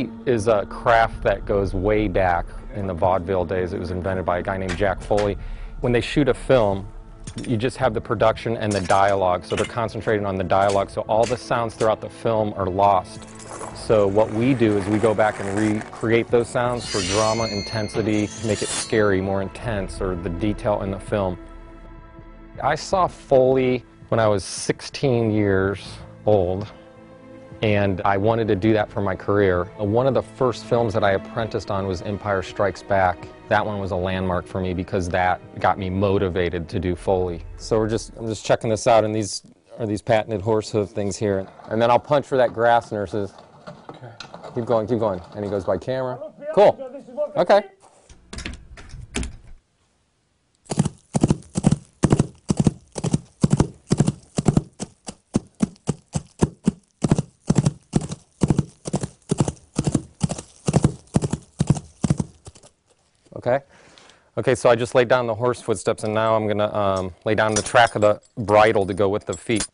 Foley is a craft that goes way back in the vaudeville days. It was invented by a guy named Jack Foley. When they shoot a film, you just have the production and the dialogue, so they're concentrating on the dialogue, so all the sounds throughout the film are lost. So what we do is we go back and recreate those sounds for drama, intensity, make it scary, more intense, or the detail in the film. I saw Foley when I was 16 years old, and I wanted to do that for my career. One of the first films that I apprenticed on was Empire Strikes Back. That one was a landmark for me because that got me motivated to do Foley. So I'm just checking this out, and these are these patented horse hoof things here. And then I'll punch for that grass, nurses. Okay. Keep going, keep going. And he goes by camera. Cool. Okay. Okay. Okay, so I just laid down the horse footsteps, and now I'm going to lay down the track of the bridle to go with the feet.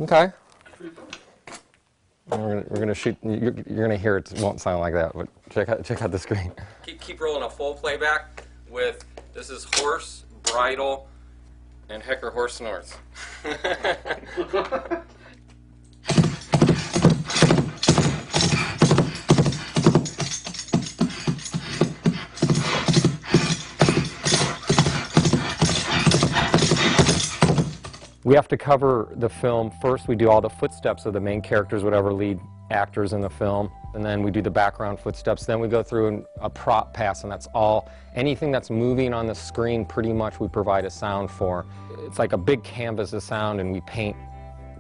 Okay. We're gonna shoot. You're gonna hear it. It won't sound like that, but check out the screen. Keep rolling a full playback with this is horse, bridle, and Hecker horse north. We have to cover the film first. We do all the footsteps of the main characters, whatever lead actors in the film, and then we do the background footsteps. Then we go through a prop pass, and that's all. Anything that's moving on the screen, pretty much we provide a sound for. It's like a big canvas of sound, and we paint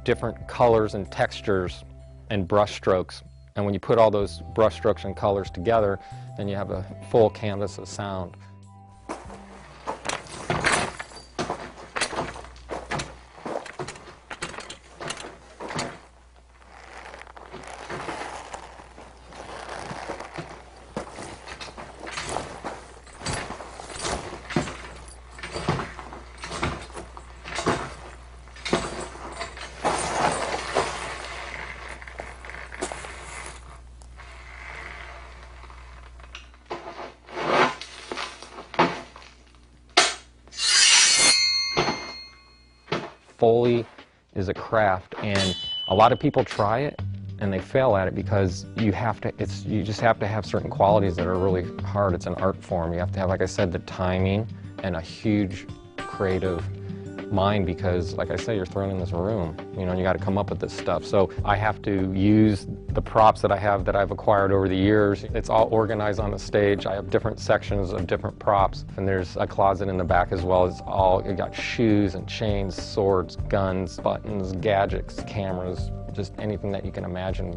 different colors and textures and brush strokes. And when you put all those brush strokes and colors together, then you have a full canvas of sound. Foley is a craft, and a lot of people try it and they fail at it because you just have to have certain qualities that are really hard. It's an art form. You have to have, like I said, the timing and a huge creative mind because, like I said, you're thrown in this room, you know, and you got to come up with this stuff. So I have to use the props that I have that I've acquired over the years. It's all organized on the stage. I have different sections of different props, and there's a closet in the back as well. You got shoes and chains, swords, guns, buttons, gadgets, cameras, just anything that you can imagine.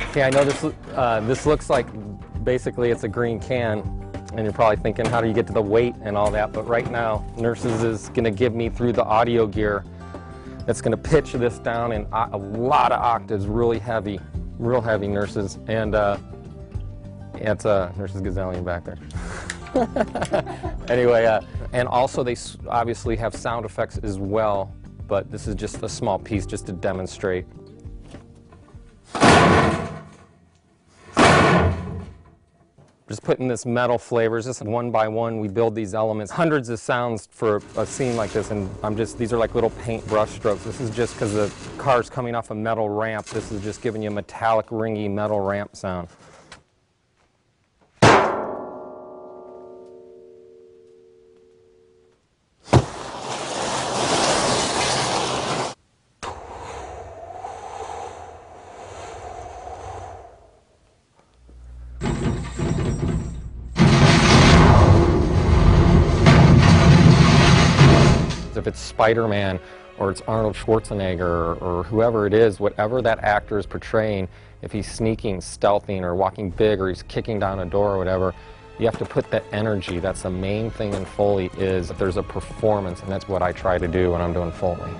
Okay, I know this looks like basically it's a green can. And you're probably thinking, how do you get to the weight and all that? But right now, Nurses is going to give me through the audio gear. It's going to pitch this down in a lot of octaves, really heavy, real heavy, Nurses. And it's Nurses Gazillion back there. Anyway, and also they obviously have sound effects as well, but this is just a small piece just to demonstrate. Just putting this metal flavors, just one by one we build these elements. Hundreds of sounds for a scene like this, and these are like little paint brush strokes. This is just because the car's coming off a metal ramp. This is just giving you a metallic, ringy metal ramp sound. If it's Spider-Man or it's Arnold Schwarzenegger or whoever it is, whatever that actor is portraying, if he's sneaking, stealthing, or walking big, or he's kicking down a door or whatever, You have to put that energy. That's the main thing in Foley, is that there's a performance, and that's what I try to do when I'm doing Foley.